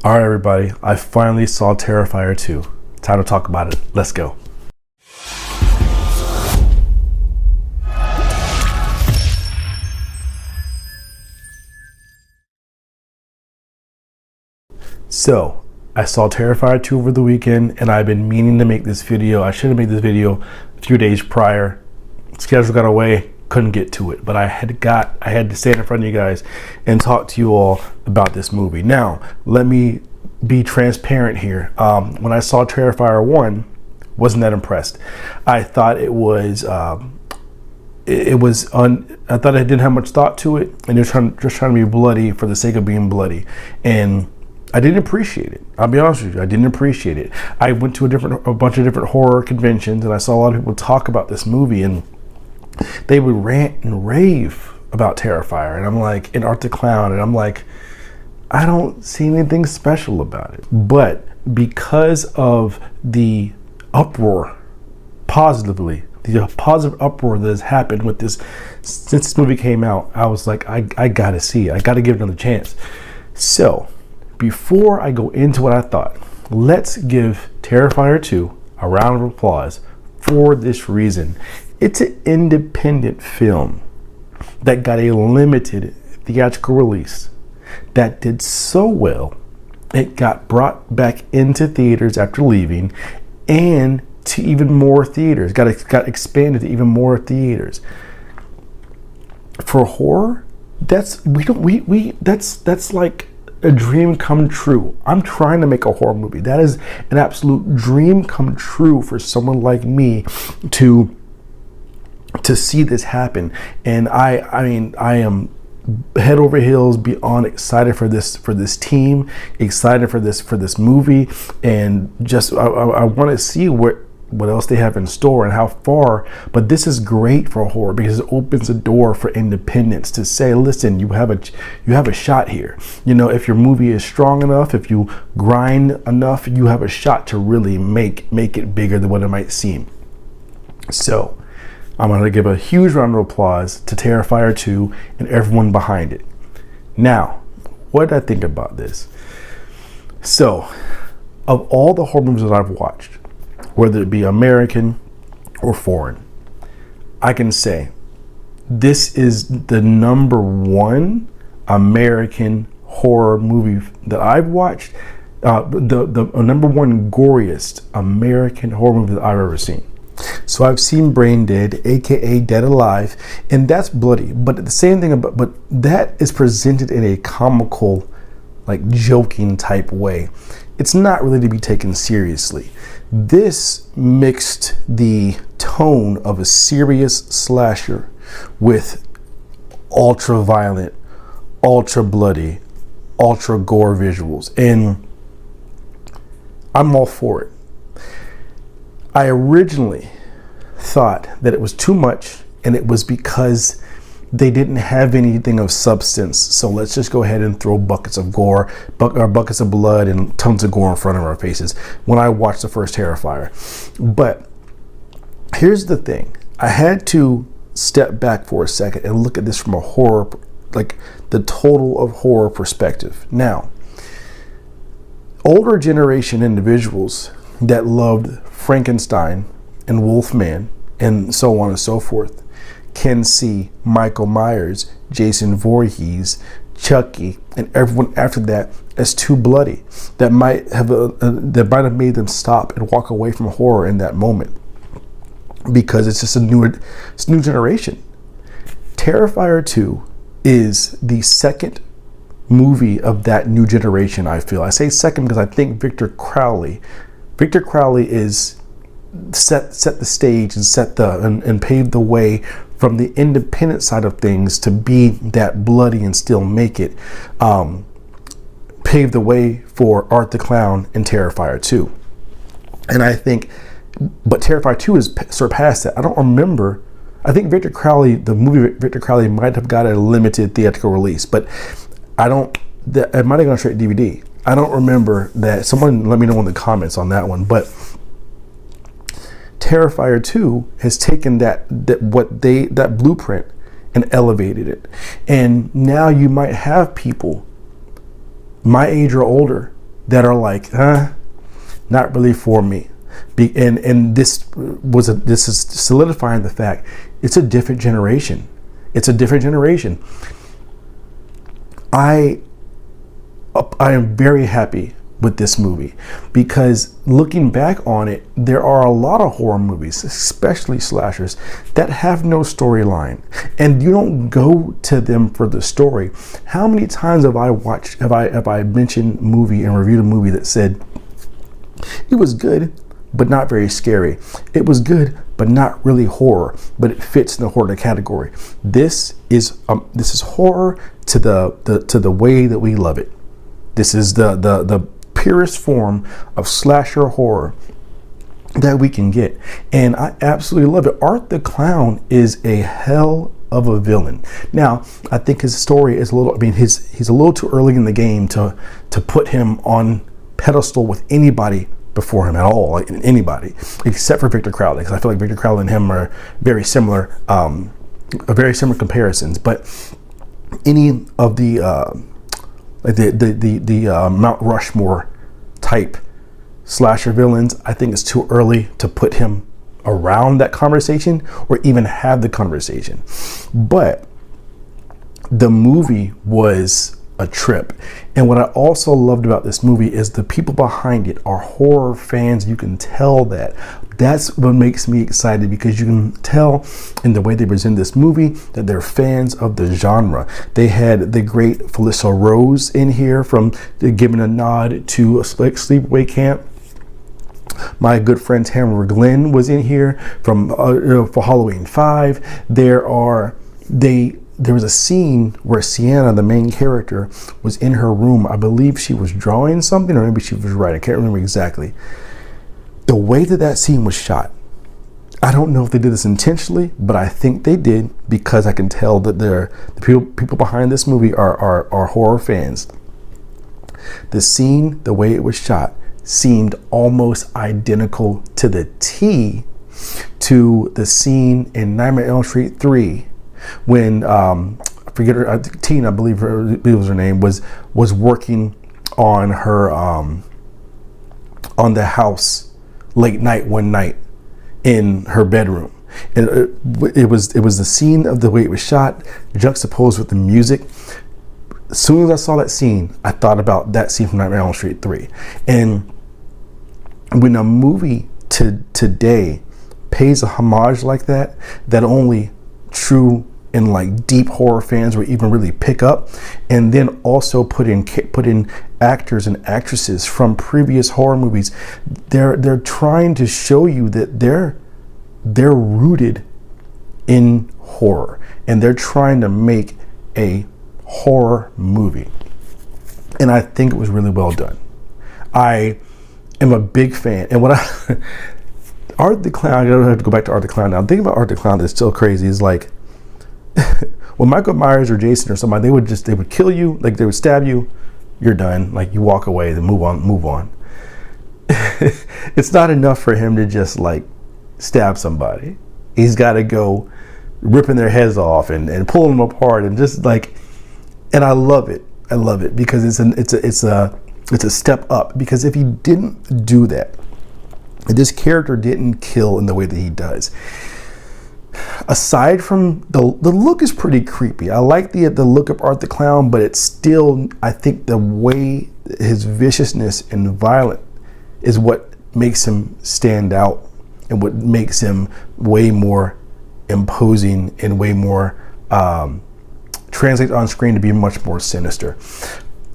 All right, everybody, I finally saw Terrifier 2. Time to talk about it. Let's go. So, I saw Terrifier 2 over the weekend, and I've been meaning to make this video. I should have made this video a few days prior. Schedule got away, couldn't get to it, but I had to stand in front of you guys and talk to you all about this movie. Now, let me be transparent here. When I saw Terrifier 1, wasn't that impressed. I thought I thought it didn't have much thought to it, and just trying to be bloody for the sake of being bloody, and I didn't appreciate it. I'll be honest with you, I didn't appreciate it. I went to a bunch of different horror conventions, and I saw a lot of people talk about this movie, and they would rant and rave about Terrifier, and I'm like, and Art the Clown, and I'm like, I don't see anything special about it. But because of the uproar, the positive uproar that has happened with this since this movie came out, I was like, I gotta see it. I gotta give it another chance. So before I go into what I thought, let's give Terrifier 2 a round of applause for this reason. It's an independent film that got a limited theatrical release that did so well, it got brought back into theaters after leaving, and to even more theaters, got expanded to even more theaters. For horror, that's like a dream come true. I'm trying to make a horror movie. That is an absolute dream come true for someone like me to see this happen. And I mean I am head over heels beyond excited for this team, excited for this movie, and just I want to see what else they have in store and how far. But this is great for horror because it opens a door for independence to say, listen, you have a shot here. You know, if your movie is strong enough, if you grind enough, you have a shot to really make it bigger than what it might seem. So I'm going to give a huge round of applause to Terrifier 2 and everyone behind it. Now, what did I think about this? So, of all the horror movies that I've watched, whether it be American or foreign, I can say this is the number one American horror movie that I've watched, the number one goriest American horror movie that I've ever seen. So I've seen Brain Dead, aka Dead Alive, and that's bloody. But the same thing but that is presented in a comical, like joking type way. It's not really to be taken seriously. This mixed the tone of a serious slasher with ultra violent, ultra bloody, ultra gore visuals, and I'm all for it. I originally thought that it was too much, and it was because they didn't have anything of substance. So let's just go ahead and throw buckets of gore, or buckets of blood, and tons of gore in front of our faces when I watched the first Terrifier. But here's the thing. I had to step back for a second and look at this from a horror, like the total of horror perspective. Now, older generation individuals that loved Frankenstein and Wolfman and so on and so forth can see Michael Myers, Jason Voorhees, Chucky, and everyone after that as too bloody. That might have made them stop and walk away from horror in that moment, because it's just a new generation. Terrifier 2 is the second movie of that new generation. I feel I say second because I think Victor Crowley is set the stage and paved the way from the independent side of things to be that bloody and still make it. Paved the way for Art the Clown and Terrifier 2. And I think, but Terrifier 2 has surpassed that. I don't remember. I think the movie Victor Crowley might have got a limited theatrical release, but it might have gone straight to DVD. I don't remember that. Someone let me know in the comments on that one. But Terrifier 2 has taken that blueprint and elevated it. And now you might have people my age or older that are like, not really for me. And this is solidifying the fact it's a different generation. It's a different generation. I am very happy with this movie, because looking back on it, there are a lot of horror movies, especially slashers, that have no storyline, and you don't go to them for the story. How many times have I mentioned a movie and reviewed a movie that said it was good but not very scary, it was good but not really horror, but it fits in the horror category? This is horror to the way that we love it. This is the purest form of slasher horror that we can get, and I absolutely love it. Art the Clown is a hell of a villain. Now, I think his story is he's a little too early in the game to put him on pedestal with anybody before him at all, like anybody except for Victor Crowley, because I feel like Victor Crowley and him are very similar comparisons. But any of the Mount Rushmore type slasher villains, I think it's too early to put him around that conversation or even have the conversation. But the movie was a trip, and what I also loved about this movie is the people behind it are horror fans. You can tell that's what makes me excited, because you can tell in the way they present this movie that they're fans of the genre. They had the great Felissa Rose in here from giving a nod to a Sleepaway Camp. My good friend Tamara Glenn was in here from for Halloween 5. There was a scene where Sienna, the main character, was in her room. I believe she was drawing something, or maybe she was writing. I can't remember exactly. The way that scene was shot, I don't know if they did this intentionally, but I think they did, because I can tell that the people behind this movie are horror fans. The scene, the way it was shot, seemed almost identical to the T to the scene in Nightmare on Elm Street 3 when I forget her, Tina, I believe was her name, was working on her on the house late night one night in her bedroom. And it was the scene of the way it was shot juxtaposed with the music. As soon as I saw that scene, I thought about that scene from Nightmare on Elm Street 3. And when a movie today pays a homage like that only true and like deep horror fans will even really pick up, and then also put in actors and actresses from previous horror movies, they're trying to show you that they're rooted in horror, and they're trying to make a horror movie, and I think it was really well done. I am a big fan, and what Art the Clown, I don't have to go back to Art the Clown now. I'm thinking about Art the Clown that's still crazy is like when Michael Myers or Jason or somebody, they would kill you, like they would stab you, you're done, like you walk away, then move on. It's not enough for him to just like stab somebody. He's got to go ripping their heads off and pulling them apart, and just like, and I love it because it's a step up, because if he didn't do that, if this character didn't kill in the way that he does, aside from the look is pretty creepy. I like the look of Art the Clown, but it's still, I think the way his viciousness and violent is what makes him stand out, and what makes him way more imposing and way more translates on screen to be much more sinister.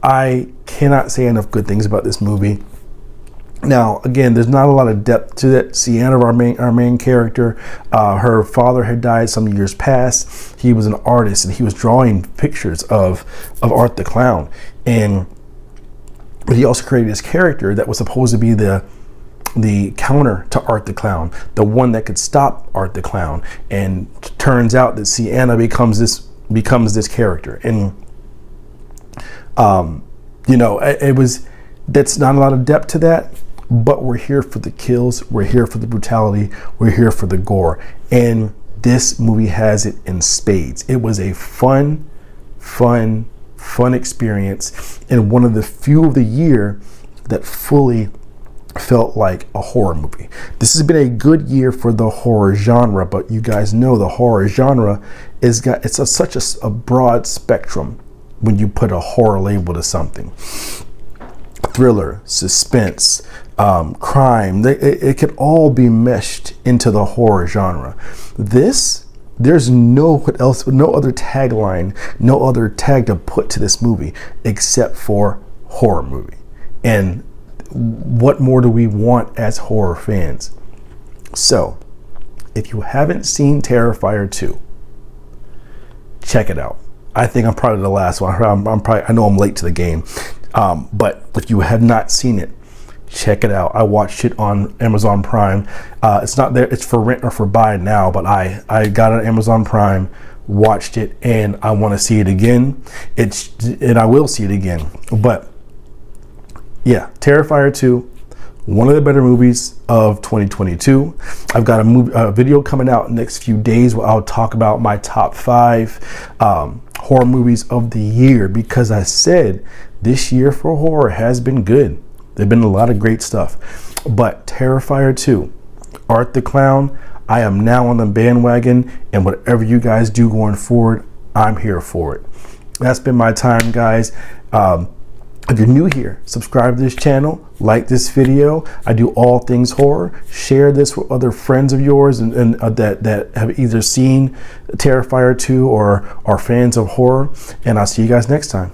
I cannot say enough good things about this movie. Now, again, there's not a lot of depth to that. Sienna, our main character, her father had died some years past. He was an artist, and he was drawing pictures of Art the Clown. And he also created this character that was supposed to be the counter to Art the Clown, the one that could stop Art the Clown. And turns out that Sienna becomes this character. And that's not a lot of depth to that. But we're here for the kills, we're here for the brutality, we're here for the gore. And this movie has it in spades. It was a fun experience, and one of the few of the year that fully felt like a horror movie. This has been a good year for the horror genre, but you guys know the horror genre such a broad spectrum when you put a horror label to something. Thriller, suspense, crime, it could all be meshed into the horror genre. There's no other tagline, no other tag to put to this movie except for horror movie. And what more do we want as horror fans? So, if you haven't seen Terrifier 2, check it out. I think I'm probably the last one. I know I'm late to the game, but if you have not seen it, check it out. I watched it on Amazon Prime. It's not there. It's for rent or for buy now, but I got it on Amazon Prime, watched it, and I want to see it again. And I will see it again. But yeah, Terrifier 2, one of the better movies of 2022. I've got a video coming out next few days where I'll talk about my top 5 horror movies of the year, because I said this year for horror has been good. There've been a lot of great stuff, but Terrifier 2, Art the Clown, I am now on the bandwagon, and whatever you guys do going forward, I'm here for it. That's been my time, guys. If you're new here, subscribe to this channel, like this video. I do all things horror. Share this with other friends of yours and that have either seen Terrifier 2 or are fans of horror. And I'll see you guys next time.